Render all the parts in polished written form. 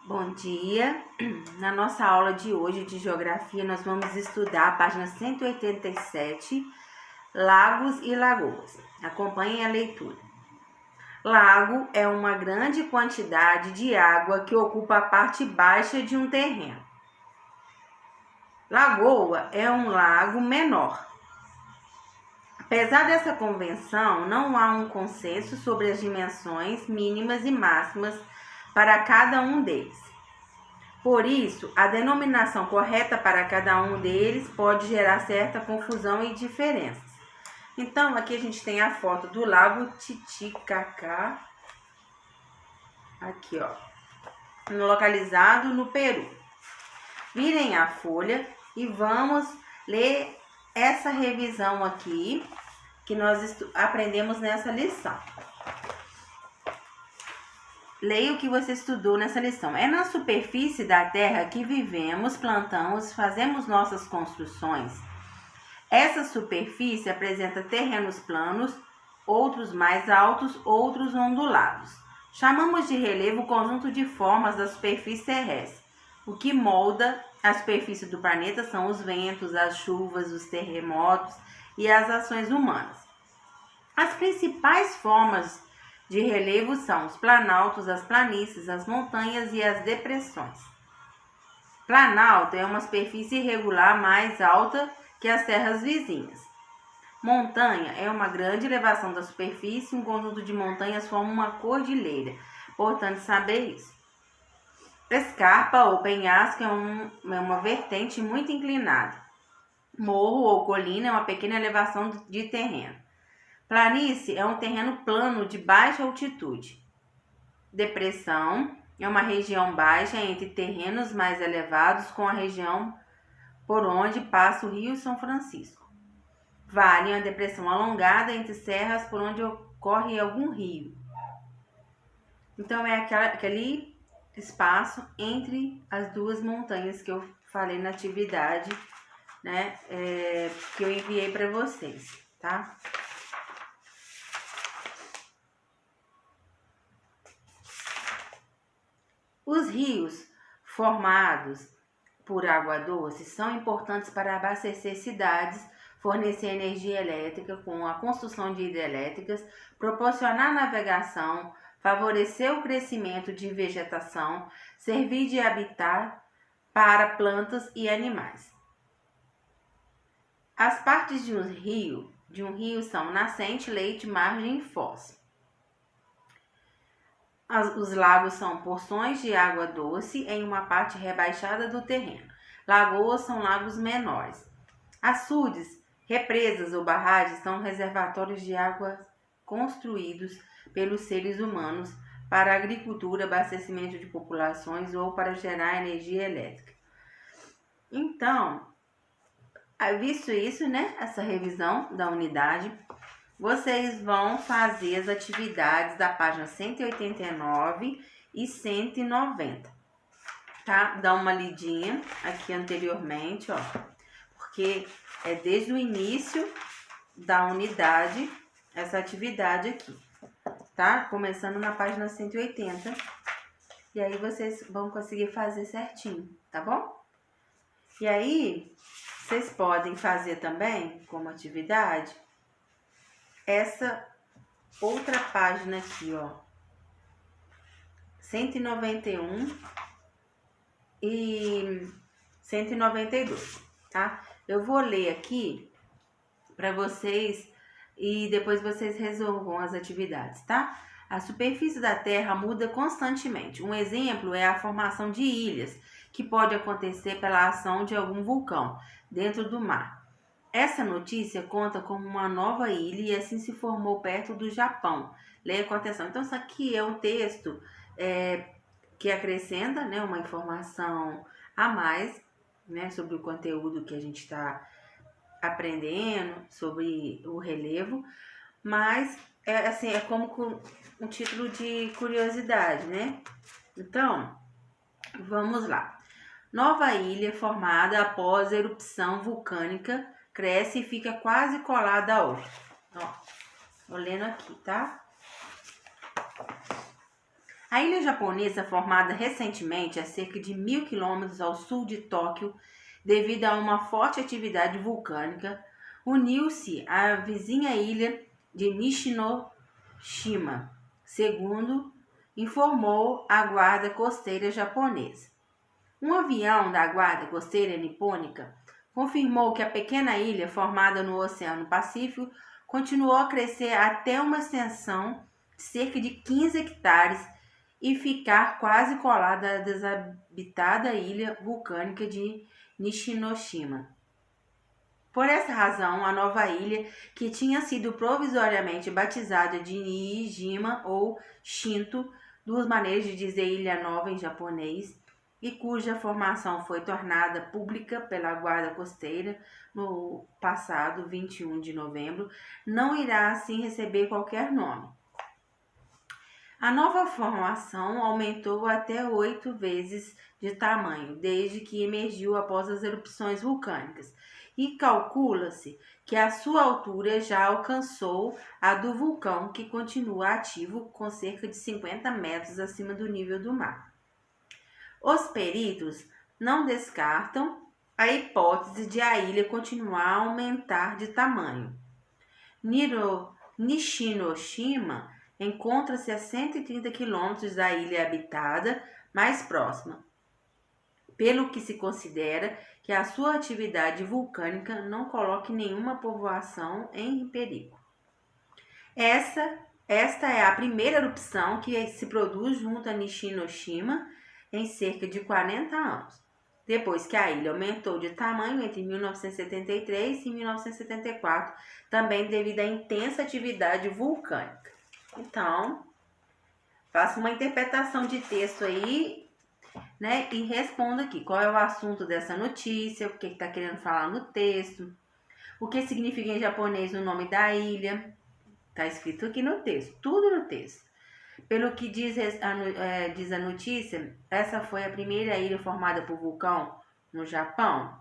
Bom dia! Na nossa aula de hoje de Geografia, nós vamos estudar a página 187, Lagos e Lagoas. Acompanhem a leitura. Lago é uma grande quantidade de água que ocupa a parte baixa de um terreno. Lagoa é um lago menor. Apesar dessa convenção, não há um consenso sobre as dimensões mínimas e máximas para cada um deles. Por isso, a denominação correta para cada um deles pode gerar certa confusão e diferenças. Então, aqui a gente tem a foto do Lago Titicaca, aqui ó, localizado no Peru. Virem a folha e vamos ler essa revisão aqui que nós aprendemos nessa lição. Leia o que você estudou nessa lição. É na superfície da terra que vivemos, plantamos, fazemos nossas construções. Essa superfície apresenta terrenos planos, outros mais altos, outros ondulados. Chamamos de relevo o conjunto de formas da superfície terrestre. O que molda a superfície do planeta são os ventos, as chuvas, os terremotos e as ações humanas. As principais formas de relevo são os planaltos, as planícies, as montanhas e as depressões. Planalto é uma superfície irregular mais alta que as terras vizinhas. Montanha é uma grande elevação da superfície, um conjunto de montanhas forma uma cordilheira. Importante saber isso. Escarpa ou penhasco é uma vertente muito inclinada. Morro ou colina é uma pequena elevação de terreno. Planície é um terreno plano de baixa altitude. Depressão é uma região baixa entre terrenos mais elevados com a região por onde passa o Rio São Francisco. Vale é uma depressão alongada entre serras por onde ocorre algum rio. Então, é aquele espaço entre as duas montanhas que eu falei na atividade, né, que eu enviei para vocês, tá? Os rios formados por água doce são importantes para abastecer cidades, fornecer energia elétrica com a construção de hidrelétricas, proporcionar navegação, favorecer o crescimento de vegetação, servir de habitat para plantas e animais. As partes de um rio são nascente, leito, margem e foz. Os lagos são porções de água doce em uma parte rebaixada do terreno. Lagoas são lagos menores. Açudes, represas ou barragens são reservatórios de água construídos pelos seres humanos para agricultura, abastecimento de populações ou para gerar energia elétrica. Então, visto isso, né, essa revisão da unidade, vocês vão fazer as atividades da página 189 e 190, tá? Dá uma lidinha aqui anteriormente, ó, porque é desde o início da unidade essa atividade aqui, tá? Começando na página 180, e aí vocês vão conseguir fazer certinho, tá bom? E aí, vocês podem fazer também, como atividade, essa outra página aqui, ó, 191 e 192, tá? Eu vou ler aqui para vocês e depois vocês resolvam as atividades, tá? A superfície da Terra muda constantemente. Um exemplo é a formação de ilhas, que pode acontecer pela ação de algum vulcão dentro do mar. Essa notícia conta como uma nova ilha e assim se formou perto do Japão. Leia com atenção. Então, isso aqui é um texto que acrescenta, né, uma informação a mais, né, sobre o conteúdo que a gente está aprendendo, sobre o relevo, mas é como com um título de curiosidade, né? Então, vamos lá. Nova ilha formada após a erupção vulcânica cresce e fica quase colada a outra. Ó, tô lendo aqui, tá? A ilha japonesa, formada recentemente a cerca de 1.000 quilômetros ao sul de Tóquio, devido a uma forte atividade vulcânica, uniu-se à vizinha ilha de Nishinoshima, segundo informou a Guarda Costeira japonesa. Um avião da Guarda Costeira nipônica confirmou que a pequena ilha, formada no Oceano Pacífico, continuou a crescer até uma extensão de cerca de 15 hectares e ficar quase colada à desabitada ilha vulcânica de Nishinoshima. Por essa razão, a nova ilha, que tinha sido provisoriamente batizada de Niijima ou Shinto, duas maneiras de dizer Ilha Nova em japonês, e cuja formação foi tornada pública pela Guarda Costeira no passado 21 de novembro, não irá assim receber qualquer nome. A nova formação aumentou até 8 vezes de tamanho desde que emergiu após as erupções vulcânicas, e calcula-se que a sua altura já alcançou a do vulcão, que continua ativo com cerca de 50 metros acima do nível do mar. Os peritos não descartam a hipótese de a ilha continuar a aumentar de tamanho. Nishinoshima encontra-se a 130 quilômetros da ilha habitada mais próxima, pelo que se considera que a sua atividade vulcânica não coloque nenhuma povoação em perigo. Esta é a primeira erupção que se produz junto a Nishinoshima em cerca de 40 anos, depois que a ilha aumentou de tamanho entre 1973 e 1974, também devido à intensa atividade vulcânica. Então, faça uma interpretação de texto aí, né? E responda aqui qual é o assunto dessa notícia, o que está querendo falar no texto, o que significa em japonês o nome da ilha. Está escrito aqui no texto, tudo no texto. Pelo que diz a notícia, essa foi a primeira ilha formada por vulcão no Japão.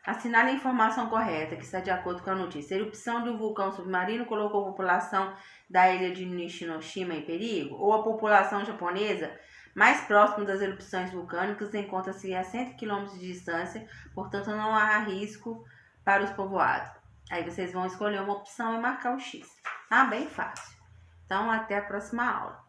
Assinale a informação correta, que está de acordo com a notícia. A erupção de um vulcão submarino colocou a população da ilha de Nishinoshima em perigo? Ou a população japonesa, mais próxima das erupções vulcânicas, encontra-se a 100 km de distância, portanto não há risco para os povoados. Aí vocês vão escolher uma opção e marcar o X. Tá bem fácil. Então, até a próxima aula.